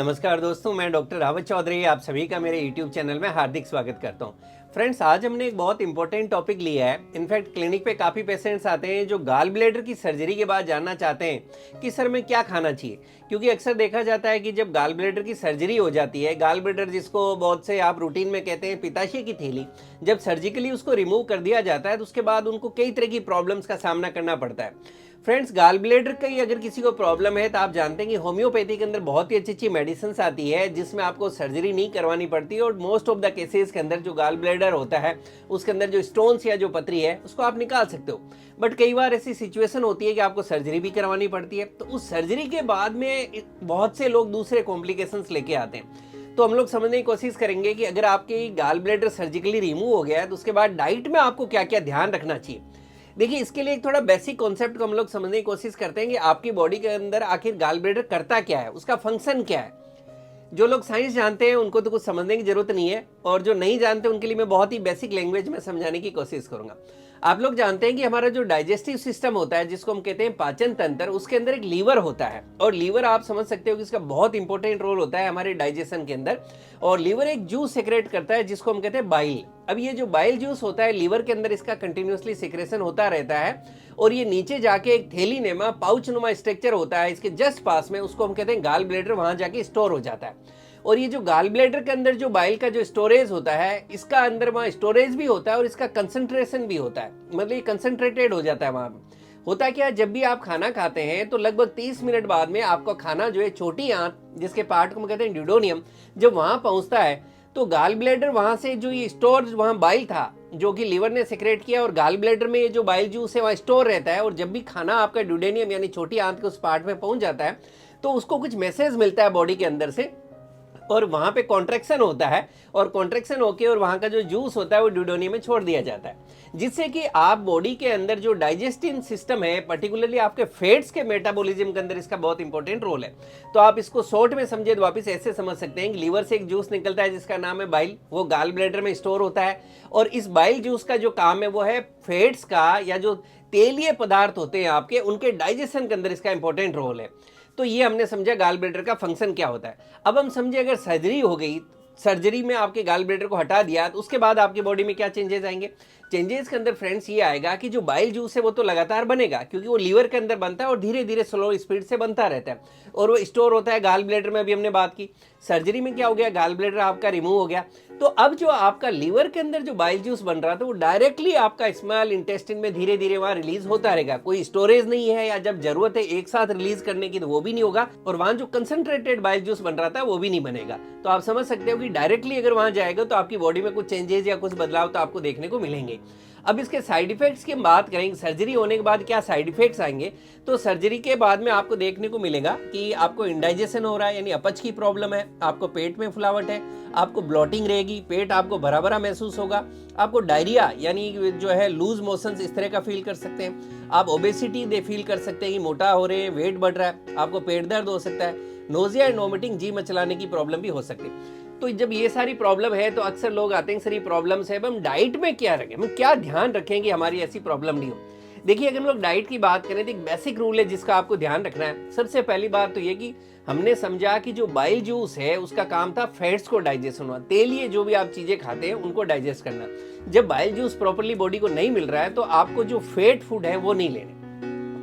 नमस्कार दोस्तों, मैं डॉक्टर रावत चौधरी आप सभी का मेरे YouTube चैनल में हार्दिक स्वागत करता हूं। फ्रेंड्स, आज हमने एक बहुत इंपॉर्टेंट टॉपिक लिया है। इनफैक्ट क्लिनिक पे काफ़ी पेशेंट्स आते हैं जो गाल ब्लैडर की सर्जरी के बाद जानना चाहते हैं कि सर मैं क्या खाना चाहिए, क्योंकि अक्सर देखा जाता है कि जब गाल ब्लैडर की सर्जरी हो जाती है, गाल ब्लैडर जिसको बहुत से आप रूटीन में कहते हैं पित्ताशय की थैली, जब सर्जिकली उसको रिमूव कर दिया जाता है तो उसके बाद उनको कई तरह की प्रॉब्लम्स का सामना करना पड़ता है। फ्रेंड्स, गाल ब्लैडर का ही अगर किसी को प्रॉब्लम है तो आप जानते हैं कि होम्योपैथी के अंदर बहुत ही अच्छी अच्छी मेडिसिन आती है जिसमें आपको सर्जरी नहीं करवानी पड़ती है और मोस्ट ऑफ द केसेस के अंदर जो गाल ब्लैडर होता है उसके अंदर जो स्टोन्स या जो पथरी है उसको आप निकाल सकते हो। बट कई बार ऐसी सिचुएशन होती है कि आपको सर्जरी भी करवानी पड़ती है, तो उस सर्जरी के बाद में बहुत से लोग दूसरे कॉम्प्लिकेशंस लेके आते हैं। तो हम लोग समझने की कोशिश करेंगे कि अगर आपकी गाल ब्लैडर सर्जिकली रिमूव हो गया है तो उसके बाद डाइट में आपको क्या क्या ध्यान रखना चाहिए। देखिए, इसके लिए एक थोड़ा बेसिक कॉन्सेप्ट को हम लोग समझने की कोशिश करते हैं कि आपकी बॉडी के अंदर आखिर गाल ब्लैडर करता क्या है, उसका फंक्शन क्या है। जो लोग साइंस जानते हैं उनको तो कुछ समझने की जरूरत नहीं है, और जो नहीं जानते उनके लिए मैं बहुत ही बेसिक लैंग्वेज में समझाने की कोशिश करूंगा। आप लोग जानते हैं कि हमारा जो डाइजेस्टिव सिस्टम होता है, जिसको हम कहते हैं पाचन तंत्र, उसके अंदर एक लीवर होता है, और लीवर आप समझ सकते हो कि इसका बहुत इंपॉर्टेंट रोल होता है हमारे डाइजेशन के अंदर। और लीवर एक जूस सेक्रेट करता है जिसको हम कहते हैं बाइल। अब ये जो बाइल जूस होता है लीवर के अंदर, इसका कंटिन्यूसली सिक्रेशन होता रहता है, और ये नीचे जाके एक थैली नुमा पाउच नुमा स्ट्रक्चर होता है इसके जस्ट पास में, उसको हम कहते हैं गाल ब्लैडर, वहां जाके स्टोर हो जाता है। और ये जो गाल ब्लैडर के अंदर जो बाइल का जो स्टोरेज होता है, इसका अंदर वहाँ स्टोरेज भी होता है और इसका कंसंट्रेशन भी होता है, मतलब ये कंसंट्रेटेड हो जाता है। वहाँ होता क्या, जब भी आप खाना खाते हैं तो लगभग 30 मिनट बाद में आपका खाना जो है छोटी आंत, जिसके पार्ट को हम कहते हैं ड्यूडोनियम, जब वहाँ पहुँचता है तो गाल ब्लैडर वहाँ से जो ये स्टोर वहाँ बाइल था जो कि लीवर ने सेक्रेट किया, और गाल ब्लैडर में ये जो बाइल जूस है वहाँ स्टोर रहता है। और जब भी खाना आपका ड्यूडेनियम यानी छोटी आंत के उस पार्ट में पहुँच जाता है तो उसको कुछ मैसेज मिलता है बॉडी के अंदर से, और वहां पे कॉन्ट्रैक्शन होता है, और कॉन्ट्रैक्शन होके और वहां का जो जूस होता है वो ड्यूडेनियम में छोड़ दिया जाता है, जिससे कि आप बॉडी के अंदर जो डाइजेस्टिव सिस्टम है, पर्टिकुलरली आपके फैट्स के मेटाबॉलिज्म के अंदर इसका बहुत इंपॉर्टेंट रोल है। तो आप इसको शॉर्ट में समझे तो वापस ऐसे समझ सकते हैं कि लीवर से एक जूस निकलता है जिसका नाम है बाइल, वो गाल ब्लैडर में स्टोर होता है, और इस बाइल जूस का जो काम है वो है फैट्स का, या जो तेलीय पदार्थ होते हैं आपके, उनके डाइजेशन के अंदर इसका इंपॉर्टेंट रोल है। तो ये हमने समझा गाल ब्लैडर का फंक्शन क्या होता है। अब हम समझे अगर सर्जरी हो गई, सर्जरी में आपके गाल ब्लैडर को हटा दिया, तो उसके बाद आपकी बॉडी में क्या चेंजेस आएंगे। चेंजेस के अंदर फ्रेंड्स ये आएगा कि जो बाइल जूस है वो तो लगातार बनेगा, क्योंकि वो लीवर के अंदर बनता है और धीरे धीरे स्लो स्पीड से बनता रहता है, और वो स्टोर होता है गाल ब्लैडर में। अभी हमने बात की सर्जरी में क्या हो गया, गाल ब्लैडर आपका रिमूव हो गया, तो अब जो आपका लीवर के अंदर जो बाइल जूस बन रहा था वो डायरेक्टली आपका स्मॉल इंटेस्टिन में धीरे धीरे वहां रिलीज होता रहेगा। कोई स्टोरेज नहीं है, या जब जरूरत है एक साथ रिलीज करने की तो वो भी नहीं होगा, और वहां जो कंसंट्रेटेड बाइल जूस बन रहा था वो भी नहीं बनेगा। तो आप समझ सकते हो कि डायरेक्टली अगर वहां जाएगा तो आपकी बॉडी में कुछ चेंजेस या कुछ बदलाव तो आपको देखने को मिलेंगे। अब इसके साइड इफेक्ट्स की बात करेंगे, सर्जरी होने के बाद क्या साइड इफेक्ट्स आएंगे, तो सर्जरी के बाद में आपको देखने को मिलेगा कि आपको इंडाइजेशन हो रहा है, यानी अपच की प्रॉब्लम है, आपको पेट में फुलावट है, आपको ब्लॉटिंग रहेगी, पेट आपको भरा भरा महसूस होगा, आपको डायरिया यानी जो है लूज मोशंस इस तरह का फील कर सकते हैं, आप ओबेसिटी दे फील कर सकते हैं कि मोटा हो रहे हैं, वेट बढ़ रहा है, आपको पेट दर्द हो सकता है, नोजिया एंड वोमिटिंग, जी मचलाने की प्रॉब्लम भी हो सकती है। तो जब ये सारी प्रॉब्लम है तो अक्सर लोग आते हैं सर ये प्रॉब्लम्स है, अब हम डाइट में क्या रखें, हम क्या ध्यान रखें कि हमारी ऐसी प्रॉब्लम नहीं हो। देखिए, अगर हम लोग डाइट की बात करें तो एक बेसिक रूल है जिसका आपको ध्यान रखना है। सबसे पहली बात तो ये कि हमने समझा कि जो बाइल जूस है उसका काम था फैट्स को डाइजेस्ट होना, तेलीय जो भी आप चीजें खाते हैं उनको डाइजेस्ट करना। जब बाइल जूस प्रॉपरली बॉडी को नहीं मिल रहा है तो आपको जो फैट फूड है वो नहीं लेने।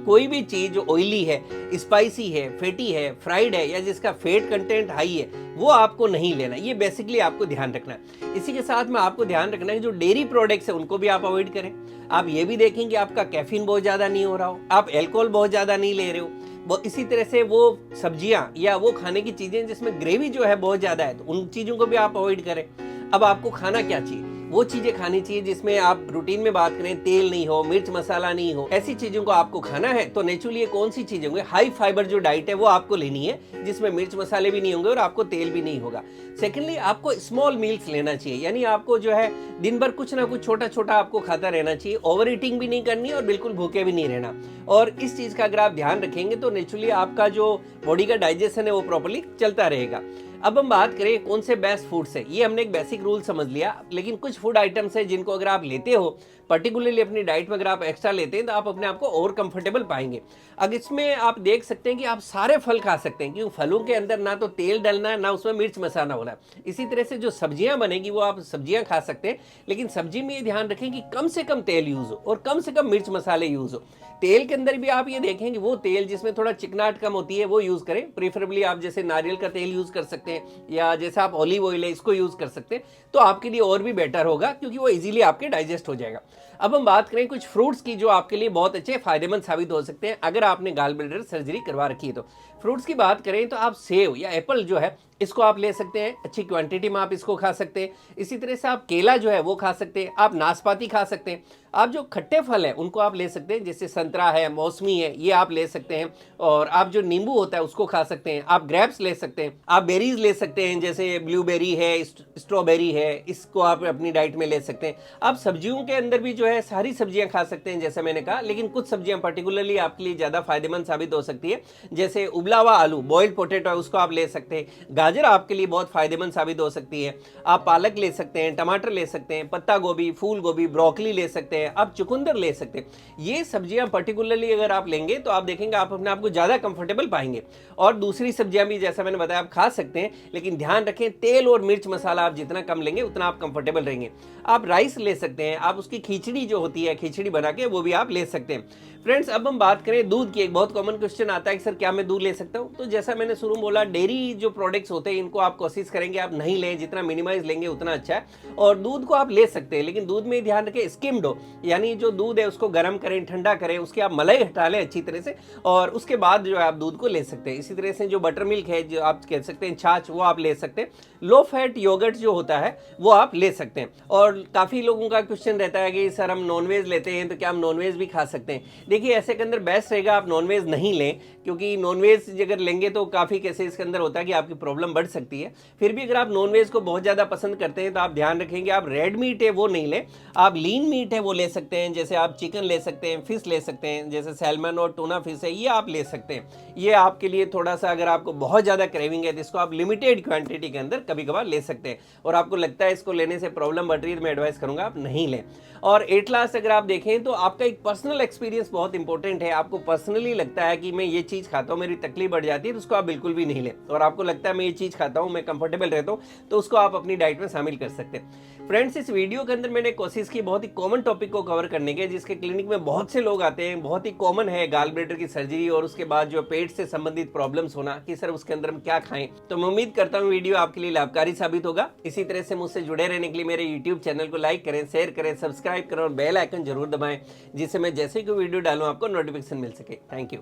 कोई भी चीज जो ऑयली है, स्पाइसी है, फैटी है, फ्राइड है, या जिसका फैट कंटेंट हाई है, वो आपको नहीं लेना। ये बेसिकली आपको ध्यान रखना है। इसी के साथ में आपको ध्यान रखना है कि जो डेयरी प्रोडक्ट्स है उनको भी आप अवॉइड करें। आप ये भी देखें कि आपका कैफीन बहुत ज्यादा नहीं हो रहा हो, आप एल्कोहल बहुत ज्यादा नहीं ले रहे हो। इसी तरह से वो सब्जियां या वो खाने की चीजें जिसमें ग्रेवी जो है बहुत ज्यादा है, तो उन चीजों को भी आप अवॉइड करें। अब आपको खाना क्या चाहिए, वो चीजें खानी चाहिए जिसमें आप रूटीन में बात करें तेल नहीं हो, मिर्च मसाला नहीं हो, ऐसी चीजों को आपको खाना है। तो नेचुरली कौन सी चीजें होंगे, हाई फाइबर जो डाइट है वो आपको लेनी है, जिसमें मिर्च मसाले भी नहीं होंगे और आपको तेल भी नहीं होगा। सेकेंडली, आपको स्मॉल मील्स लेना चाहिए, यानी आपको जो है दिन भर कुछ ना कुछ छोटा छोटा आपको खाता रहना चाहिए, ओवर ईटिंग भी नहीं करनी और बिल्कुल भूखे भी नहीं रहना। और इस चीज का अगर आप ध्यान रखेंगे तो नेचुरली आपका जो बॉडी का डाइजेशन है वो प्रॉपर्ली चलता रहेगा। अब हम बात करें कौन से बेस्ट फूड्स है, ये हमने एक बेसिक रूल समझ लिया, लेकिन कुछ फूड आइटम्स है जिनको अगर आप लेते हो पर्टिकुलरली अपनी डाइट में अगर आप एक्स्ट्रा लेते हैं तो आप अपने आप को और कंफर्टेबल पाएंगे। अगर इसमें आप देख सकते हैं कि आप सारे फल खा सकते हैं, क्योंकि फलों के अंदर ना तो तेल डलना है, ना उसमें मिर्च मसाला होना है। इसी तरह से जो सब्जियां बनेगी वो आप सब्जियां खा सकते हैं, लेकिन सब्जी में ये ध्यान रखें कि कम से कम तेल यूज हो और कम से कम मिर्च मसाले यूज हो। तेल के अंदर भी आप ये देखें कि वो तेल जिसमें थोड़ा चिकनाहट कम होती है वो यूज करें। प्रेफरेबली आप जैसे नारियल का तेल यूज कर सकते हैं, या जैसे आप ऑलिव ऑयल है इसको यूज कर सकते हैं, तो आपके लिए और भी बेटर होगा, क्योंकि वो इजीली आपके डाइजेस्ट हो जाएगा। अब हम बात करें कुछ फ्रूट्स की जो आपके लिए बहुत अच्छे फायदेमंद साबित हो सकते हैं अगर आपने गाल ब्लैडर सर्जरी करवा रखी है। तो फ्रूट्स की बात करें तो आप सेब या एप्पल जो है इसको आप ले सकते हैं, अच्छी क्वांटिटी में आप इसको खा सकते हैं। इसी तरह से आप केला जो है वो खा सकते हैं, आप नाशपाती खा सकते हैं। आप जो खट्टे फल हैं उनको आप ले सकते हैं, जैसे संतरा है, मौसमी है, ये आप ले सकते हैं। और आप जो नींबू होता है उसको खा सकते हैं। आप ग्रेप्स ले सकते हैं, आप बेरीज ले सकते हैं, जैसे ब्लूबेरी है, स्ट्रॉबेरी है, इसको आप अपनी डाइट में ले सकते हैं। आप सब्जियों के अंदर भी जो है सारी सब्जियां खा सकते हैं जैसे मैंने कहा, लेकिन कुछ सब्जियां पर्टिकुलरली आपके लिए ज़्यादा फायदेमंद साबित हो सकती है। जैसे उबला हुआ आलू, बॉइल्ड पोटैटो है, उसको आप ले सकते हैं। गाजर आपके लिए बहुत फायदेमंद साबित हो सकती है। आप पालक ले सकते हैं, टमाटर ले सकते हैं, पत्ता गोभी, फूल गोभी, ब्रोकली ले सकते हैं, आप चुकंदर ले सकते हैं। ये सब्जियां पर्टिकुलरली अगर आप लेंगे तो आप देखेंगे आप अपने आप को ज़्यादा कंफर्टेबल पाएंगे। और दूसरी सब्जियां भी जैसा मैंने बताया आप खा सकते हैं, लेकिन ध्यान रखें तेल और मिर्च मसाला आप जितना कम लेंगे उतना आप कंफर्टेबल रहेंगे। आप राइस ले सकते हैं, आप उसकी खिचड़ी जो होती है, खिचड़ी बना के वो भी आप ले सकते हैं। फ्रेंड्स, अब हम बात करें दूध की। एक बहुत कॉमन क्वेश्चन आता है कि सर क्या मैं दूध ले सकता हूँ? तो जैसा मैंने शुरू में बोला, डेयरी जो प्रोडक्ट्स होते हैं इनको आप कोशिश करेंगे आप नहीं लें, जितना मिनिमाइज लेंगे उतना अच्छा है। और दूध को आप ले सकते हैं, लेकिन दूध में ध्यान रखें स्किम्ड हो, यानी जो दूध है उसको गर्म करें, ठंडा करें, उसकी आप मलाई हटा लें अच्छी तरह से, और उसके बाद जो है आप दूध को ले सकते हैं। इसी तरह से जो बटर मिल्क है, जो आप कह सकते हैं छाछ, वो आप ले सकते हैं। लो फैट योगर्ट जो होता है वो आप ले सकते हैं। और काफ़ी लोगों का क्वेश्चन रहता है कि सर हम नॉनवेज लेते हैं तो क्या हम नॉनवेज भी खा सकते हैं? देखिए, ऐसे के अंदर बेस्ट रहेगा आप नॉनवेज नहीं लें, क्योंकि नॉनवेज अगर लेंगे तो काफ़ी केसेस के अंदर होता है कि आपकी प्रॉब्लम बढ़ सकती है। फिर भी अगर आप नॉनवेज को बहुत ज़्यादा पसंद करते हैं तो आप ध्यान रखेंगे आप रेड मीट है वो नहीं लें, आप लीन मीट है वो ले सकते हैं। जैसे आप चिकन ले सकते हैं, फिश ले सकते हैं, जैसे सैल्मन और टूना फिश है, ये आप ले सकते हैं। ये आपके लिए थोड़ा सा, अगर आपको बहुत ज़्यादा क्रेविंग है तो इसको आप लिमिटेड क्वांटिटी के अंदर कभी कभार ले सकते हैं, और आपको लगता है इसको लेने से प्रॉब्लम बढ़ रही है तो मैं एडवाइस करूंगा आप नहीं लें। और एट लास्ट अगर आप देखें तो आपका एक पर्सनल एक्सपीरियंस बहुत इंपॉर्टेंट है। आपको पर्सनली लगता है कि मैं ये चीज़ खाता हूँ, मेरी तकलीफ बढ़ जाती है, तो उसको आप बिल्कुल भी नहीं लें। और आपको लगता है मैं ये चीज़ खाता हूँ, मैं कंफर्टेबल रहता हूँ, तो उसको आप अपनी डाइट में शामिल कर सकते हैं। फ्रेंड्स, इस वीडियो के अंदर मैंने कोशिश की बहुत ही कॉमन टॉपिक को कवर करने के, जिसके क्लिनिक में बहुत से लोग आते हैं। बहुत ही कॉमन है गाल ब्लैडर की सर्जरी और उसके बाद जो पेट से संबंधित प्रॉब्लम्स होना, कि सर उसके अंदर हम क्या खाएं। तो मैं उम्मीद करता हूँ वीडियो आपके लिए लाभकारी साबित होगा। इसी तरह से मुझसे जुड़े रहने के लिए मेरे यूट्यूब चैनल को लाइक करें, शेयर करें, सब्सक्राइब करें और बेल आइकन जरूर दबाएं, जिससे मैं जैसे कोई वीडियो डालूं आपको नोटिफिकेशन मिल सके। Thank you.